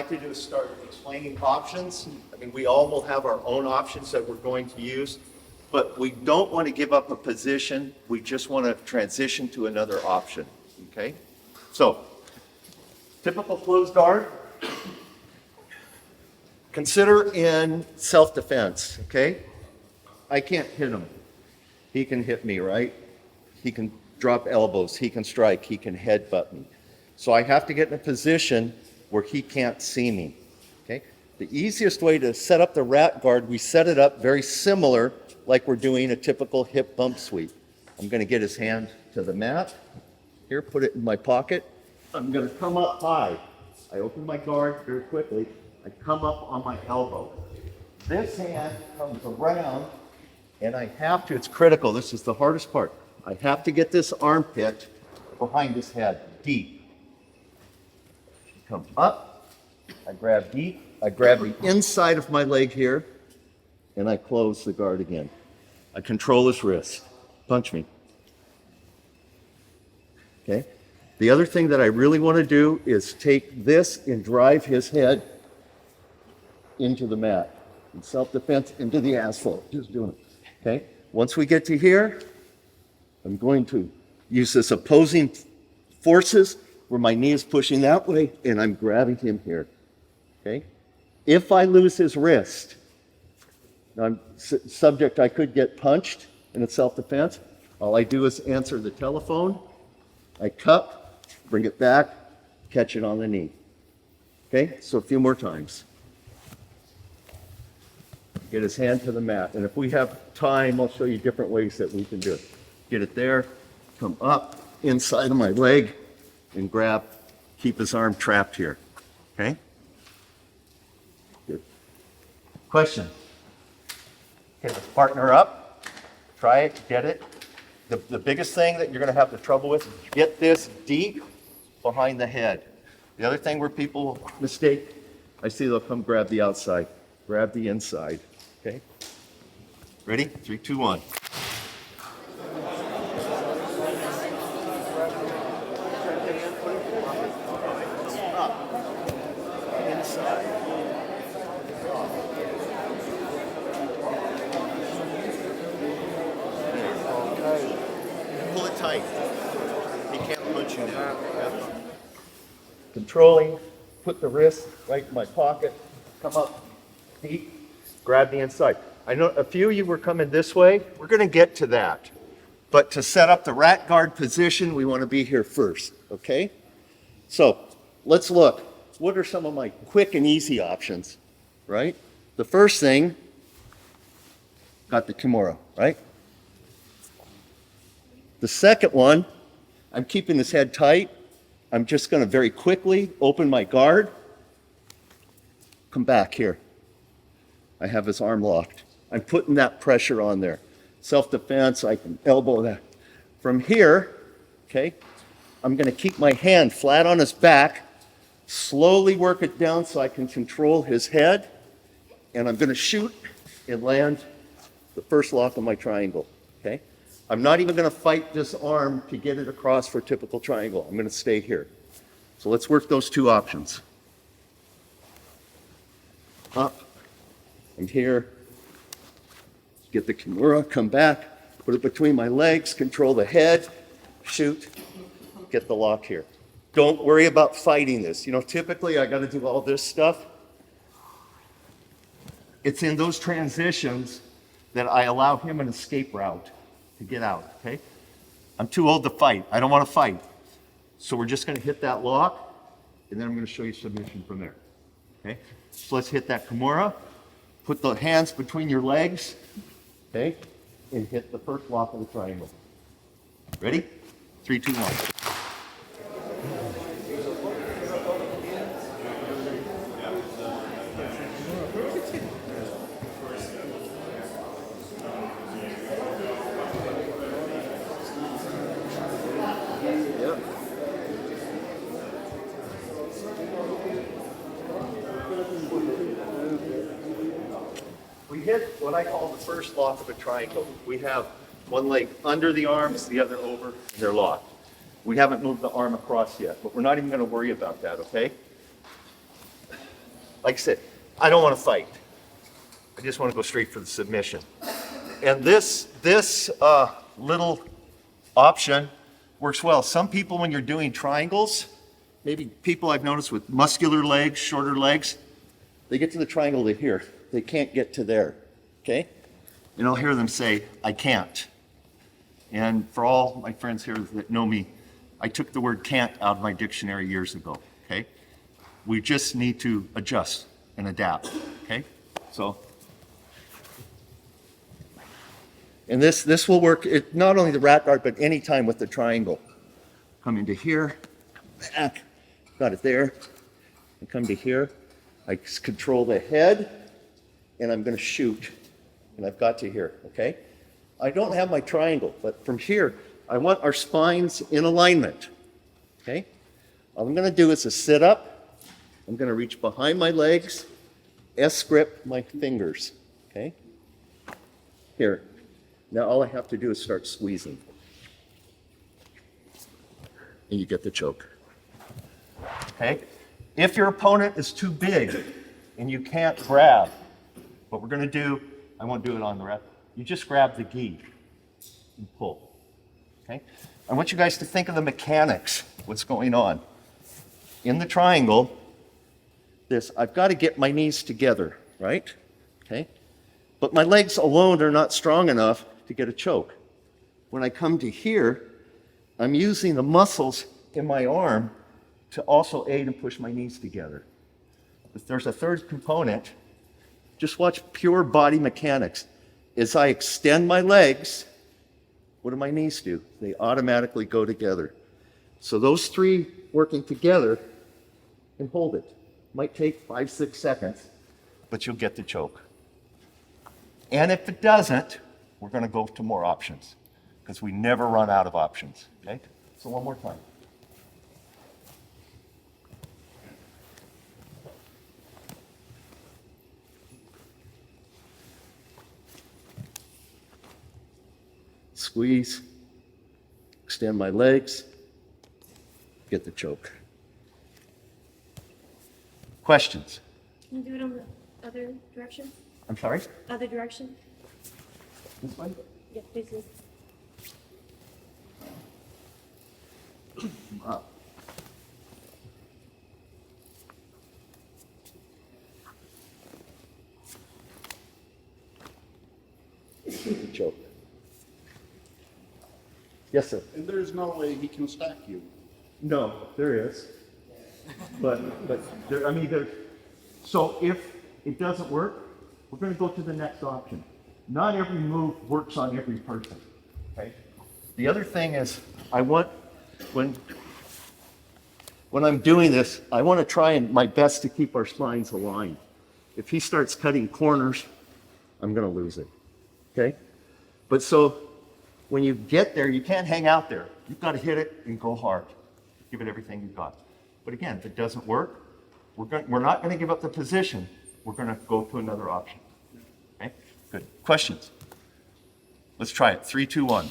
like to do is start explaining options. I mean, we all will have our own options that we're going to use, but we don't want to give up a position. We just want to transition to another option, okay? So, typical closed guard. Consider in self-defense, okay? I can't hit him. He can hit me, right? He can drop elbows, he can strike, he can headbutt me. So I have to get in a position where he can't see me, okay? The easiest way to set up the rat guard, we set it up very similar like we're doing a typical hip bump sweep. I'm gonna get his hand to the mat. Here, put it in my pocket. I'm gonna come up high. I open my guard very quickly. I come up on my elbow. This hand comes around, and I have to, it's critical, this is the hardest part. I have to get this armpit behind his head, deep. Come up, I grab deep, I grab the inside of my leg here, and I close the guard again. I control his wrist. Punch me. Okay? The other thing that I really want to do is take this and drive his head into the mat. In self-defense, into the asphalt. Just doing it. Okay? Once we get to here, I'm going to use this opposing forces where my knee is pushing that way and I'm grabbing him here. Okay? If I lose his wrist, now I'm subject, I could get punched in a self-defense. All I do is answer the telephone. I cup, bring it back, catch it on the knee. Okay? So a few more times. Get his hand to the mat. And if we have time, I'll show you different ways that we can do it. Get it there, come up inside of my leg, and grab, keep his arm trapped here. Okay? Good. Question? Okay, let's partner up. Try it, get it. The biggest thing that you're going to have the trouble with is get this deep behind the head. The other thing where people mistake, I see they'll come grab the outside, grab the inside. Okay? Ready? 3, 2, 1. Pull it tight. He can't punch you now. Controlling, put the wrist right in my pocket, come up deep, grab the inside. I know a few of you were coming this way. We're going to get to that. But to set up the rat guard position, we want to be here first, okay? So let's look. What are some of my quick and easy options, right? The first thing, got the Kimura, right? The second one, I'm keeping his head tight. I'm just going to very quickly open my guard. Come back here. I have his arm locked. I'm putting that pressure on there. Self-defense, I can elbow that. From here, okay, I'm going to keep my hand flat on his back, slowly work it down so I can control his head, and I'm going to shoot and land the first lock of my triangle, okay? I'm not even going to fight this arm to get it across for a typical triangle. I'm going to stay here. So let's work those two options. Up. I'm here. Get the Kimura, come back, put it between my legs, control the head, shoot, get the lock here. Don't worry about fighting this. You know, typically I got to do all this stuff. It's in those transitions that I allow him an escape route to get out, okay? I'm too old to fight. I don't want to fight. So we're just going to hit that lock, and then I'm going to show you submission from there, okay? So let's hit that Kimura. Put the hands between your legs, okay? And hit the first lock of the triangle. Ready? 3, 2, 1. We hit what I call the first lock of a triangle. We have one leg under the arms, the other over, and they're locked. We haven't moved the arm across yet, but we're not even going to worry about that, okay? like I said, I don't want to fight. I just want to go straight for the submission. And this little option works well. Some people, when you're doing triangles, maybe people I've noticed with muscular legs, shorter legs, they get to the triangle to here. They can't get to there, okay? And I'll hear them say, I can't. And for all my friends here that know me, I took the word can't out of my dictionary years ago, okay? We just need to adjust and adapt, okay? So, and this will work, not only the rat guard, but any time with the triangle. Come into here, back, got it there, and come to here. I control the head, and I'm gonna shoot, and I've got to here, okay? I don't have my triangle, but from here, I want our spines in alignment, okay? All I'm gonna do is a sit up. I'm gonna reach behind my legs, S-grip my fingers, okay? Here. Now all I have to do is start squeezing. And you get the choke. Okay? If your opponent is too big and you can't grab, what we're gonna do, I won't do it on the rep, you just grab the gi and pull. Okay? I want you guys to think of the mechanics, what's going on. In the triangle, I've got to get my knees together, right? Okay? But my legs alone are not strong enough to get a choke. When I come to here, I'm using the muscles in my arm to also aid and push my knees together. If there's a third component, just watch pure body mechanics. As I extend my legs, what do my knees do? They automatically go together. So those three working together can hold it. Might take 5, 6 seconds, but you'll get the choke. And if it doesn't, we're going to go to more options because we never run out of options. Okay? So one more time. Squeeze, extend my legs, get the choke. Questions? Can you do it on the other direction? I'm sorry? Other direction? This way? Yeah, please. Up. The choke. Yes, sir. And there's no way he can stack you. No, there is. But there, I mean, there. So if it doesn't work, we're going to go to the next option. Not every move works on every person. Okay. The other thing is, I want when I'm doing this, I want to try my best to keep our spines aligned. If he starts cutting corners, I'm going to lose it. Okay. But so when you get there, you can't hang out there. You've got to hit it and go hard. Give it everything you've got. But again, if it doesn't work, we're not going to give up the position. We're going to go to another option. Okay? Good. Questions? Let's try it. 3, 2, 1.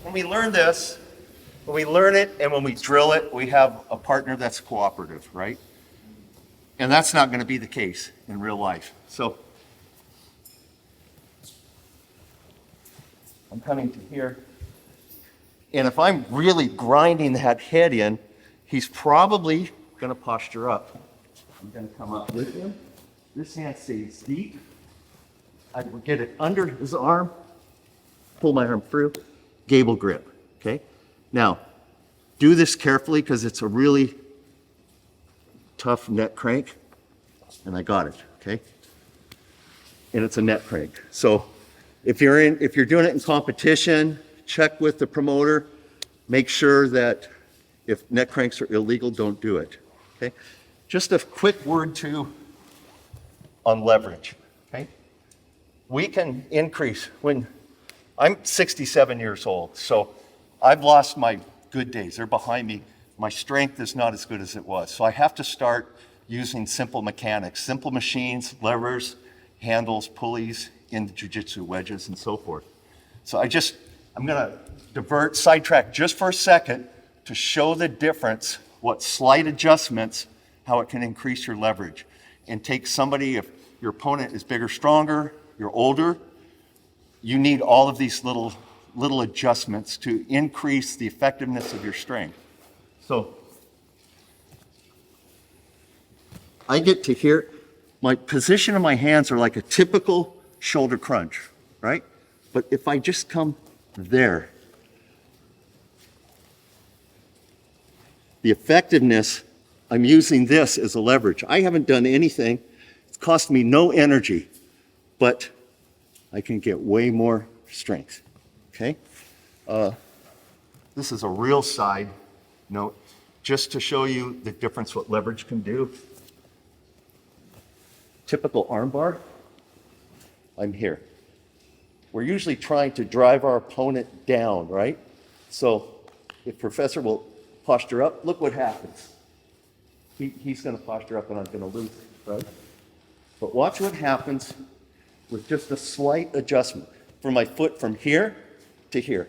When we learn this, when we learn it and when we drill it, we have a partner that's cooperative, right? And that's not going to be the case in real life. So I'm coming to here. And if I'm really grinding that head in, he's probably going to posture up. I'm going to come up with him. This hand stays deep. I will get it under his arm, pull my arm through. Gable grip, okay? Now, do this carefully because it's a really tough neck crank, and I got it, okay? And it's a neck crank. So if you're doing it in competition, check with the promoter, make sure that if neck cranks are illegal, don't do it, okay? Just a quick word too on leverage, okay? We can increase when I'm 67 years old, so I've lost my good days. They're behind me. my strength is not as good as it was. So I have to start using simple mechanics, simple machines, levers, handles, pulleys in the jiu-jitsu, wedges, and so forth. So I'm gonna sidetrack just for a second to show the difference, what slight adjustments, how it can increase your leverage. And take somebody, if your opponent is bigger, stronger, you're older, you need all of these little adjustments to increase the effectiveness of your strength. So I get to here, my position of my hands are like a typical shoulder crunch, right? But if I just come there, the effectiveness, I'm using this as a leverage. I haven't done anything. It's cost me no energy, but I can get way more strength, okay? This is a real side note, just to show you the difference what leverage can do. Typical armbar, I'm here. We're usually trying to drive our opponent down, right? So if Professor will posture up, look what happens. He's gonna posture up and I'm gonna lose, right? But watch what happens with just a slight adjustment for my foot from here to here.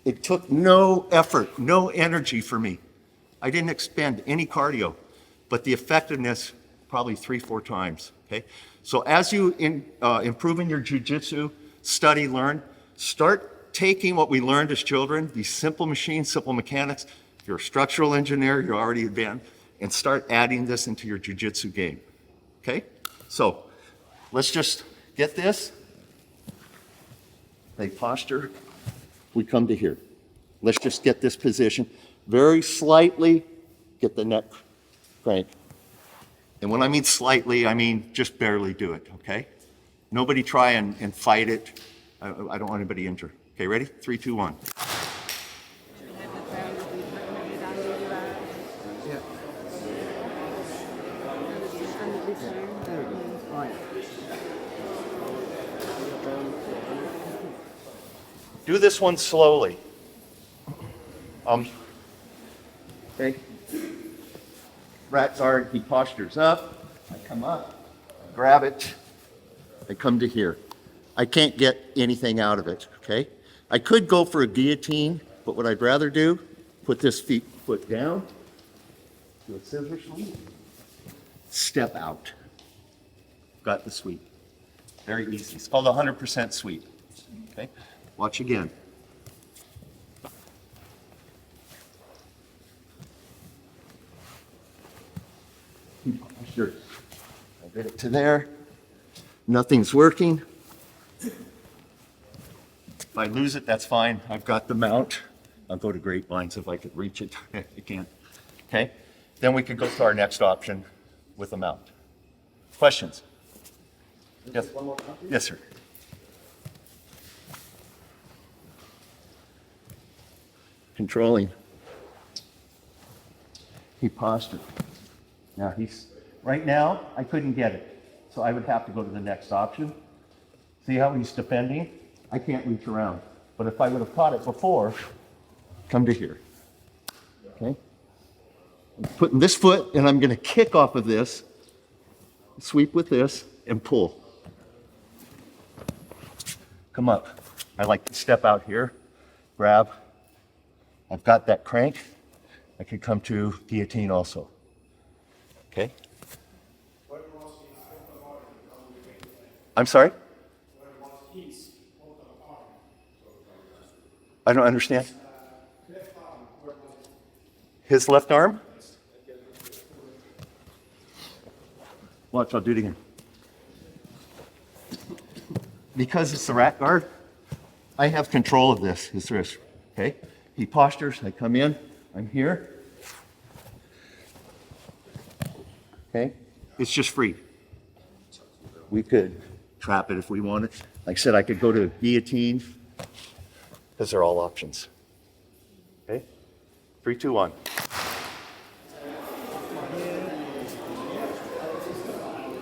It took no effort, no energy for me. I didn't expend any cardio, but the effectiveness probably 3-4 times, okay? So as you improve in your jiu-jitsu, study, learn, start taking what we learned as children, these simple machines, simple mechanics. If you're a structural engineer, you're already advanced, and start adding this into your jiu-jitsu game, okay? So let's just get this. They posture. We come to here. Let's just get this position. Very slightly, get the neck crank. And when I mean slightly, I mean just barely do it, okay? Nobody try and fight it. I don't want anybody injured. Okay, ready? 3, 2, 1. Do this one slowly. Okay. Rat guard, he postures up. I come up, grab it. I come to here. I can't get anything out of it, okay? I could go for a guillotine, but what I'd rather do, put this foot down, do a scissor sweep, step out. Got the sweep. Very easy. It's called a 100% sweep, okay? Watch again. Sure. I get it to there. Nothing's working. If I lose it, that's fine. I've got the mount. I'll go to grapevines if I could reach it. I can't. Okay? Then we could go to our next option with a mount. Questions? Yes. Yes, sir. Controlling. He postured. Now right now, I couldn't get it. So I would have to go to the next option. See how he's defending? I can't reach around. But if I would have caught it before, come to here. Okay? I'm putting this foot and I'm gonna kick off of this, sweep with this, and pull. Come up. I like to step out here, grab. I've got that crank. I could come to guillotine also. Okay? I'm sorry? I don't understand. His left arm? Watch, I'll do it again. Because it's the rat guard, I have control of this, his wrist. Okay? He postures, I come in, I'm here. Okay? It's just free. We could trap it if we wanted. Like I said, I could go to guillotine. Those are all options. Okay? 3, 2, 1.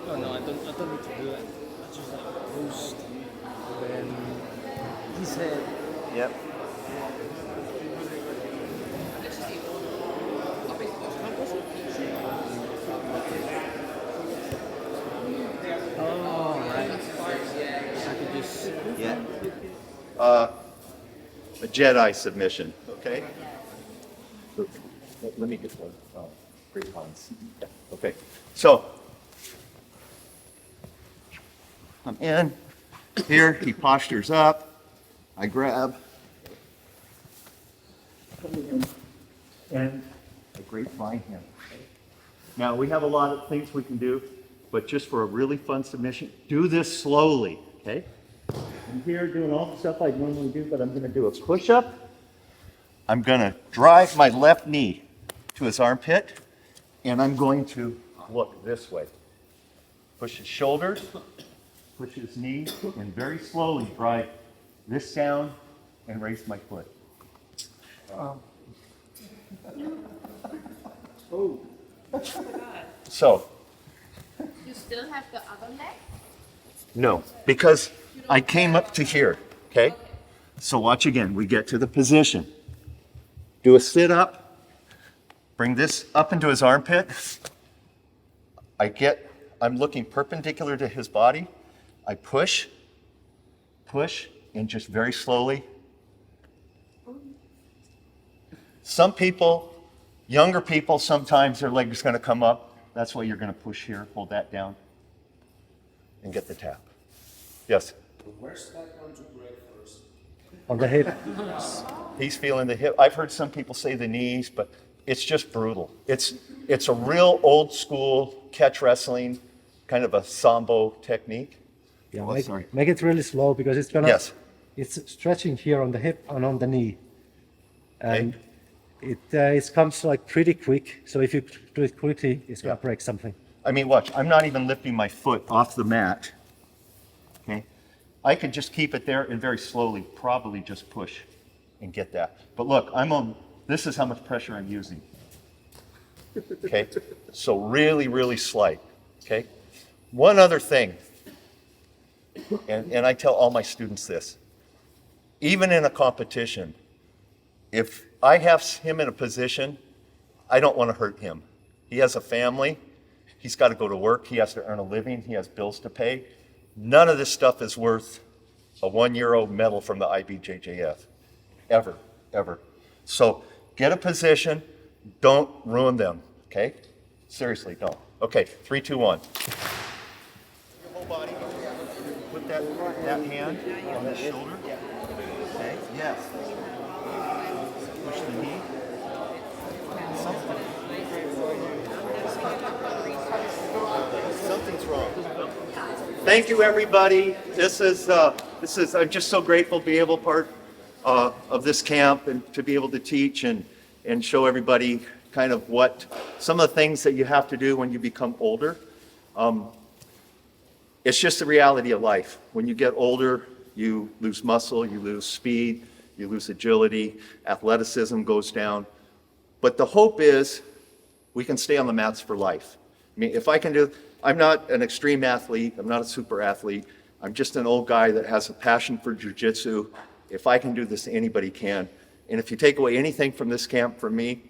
Oh no, I don't need to do that. I just like boost. Then he said, Yep. a Jedi submission, okay? Let me get one. Oh, great puns. Yeah, okay, so I'm in. Here, he postures up. I grab. And a grapevine him. Now, we have a lot of things we can do, but just for a really fun submission, do this slowly, okay? I'm here doing all the stuff I normally do, but I'm going to do a push-up. I'm going to drive my left knee to his armpit, and I'm going to look this way. Push his shoulders, push his knee, and very slowly drive this down and raise my foot. So, You still have the other leg? no, because I came up to here, okay? So watch again. We get to the position. Do a sit-up. Bring this up into his armpit. I'm looking perpendicular to his body. I push, and just very slowly. Some people, younger people, sometimes their leg is going to come up. That's why you're going to push here, hold that down, and get the tap. Yes? Where's that going to break first? On the hip. He's feeling the hip. I've heard some people say the knees, but it's just brutal. It's a real old school catch wrestling, kind of a sambo technique. Yeah, Oh, sorry. make it really slow because it's gonna. Yes. It's stretching here on the hip and on the knee, and it comes like pretty quick. So if you do it quickly, it's gonna break something. I mean, watch. I'm not even lifting my foot off the mat. Okay? I could just keep it there and very slowly, probably just push and get that. But look, this is how much pressure I'm using. Okay? So really, really slight. Okay? One other thing, and I tell all my students this, even in a competition, if I have him in a position, I don't want to hurt him. He has a family. He's got to go to work. He has to earn a living. He has bills to pay. None of this stuff is worth a €1 medal from the IBJJF. Ever, ever. So get a position. Don't ruin them, okay? Seriously, don't. Okay, 3, 2, 1. Your whole body. Put that hand on his shoulder. Okay, yes. Push the knee. Something's wrong. Thank you, everybody. This is. I'm just so grateful to be able part of this camp and to be able to teach and show everybody kind of what some of the things that you have to do when you become older. It's just the reality of life. When you get older, you lose muscle, you lose speed, you lose agility, athleticism goes down. But the hope is we can stay on the mats for life. I mean, if I can do, I'm not an extreme athlete, I'm not a super athlete, I'm just an old guy that has a passion for jiu-jitsu. If I can do this, anybody can. And if you take away anything from this camp from me,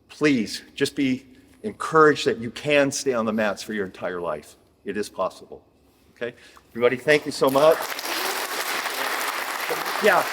please just be encouraged that you can stay on the mats for your entire life. It is possible. Okay? Everybody, thank you so much. Yeah.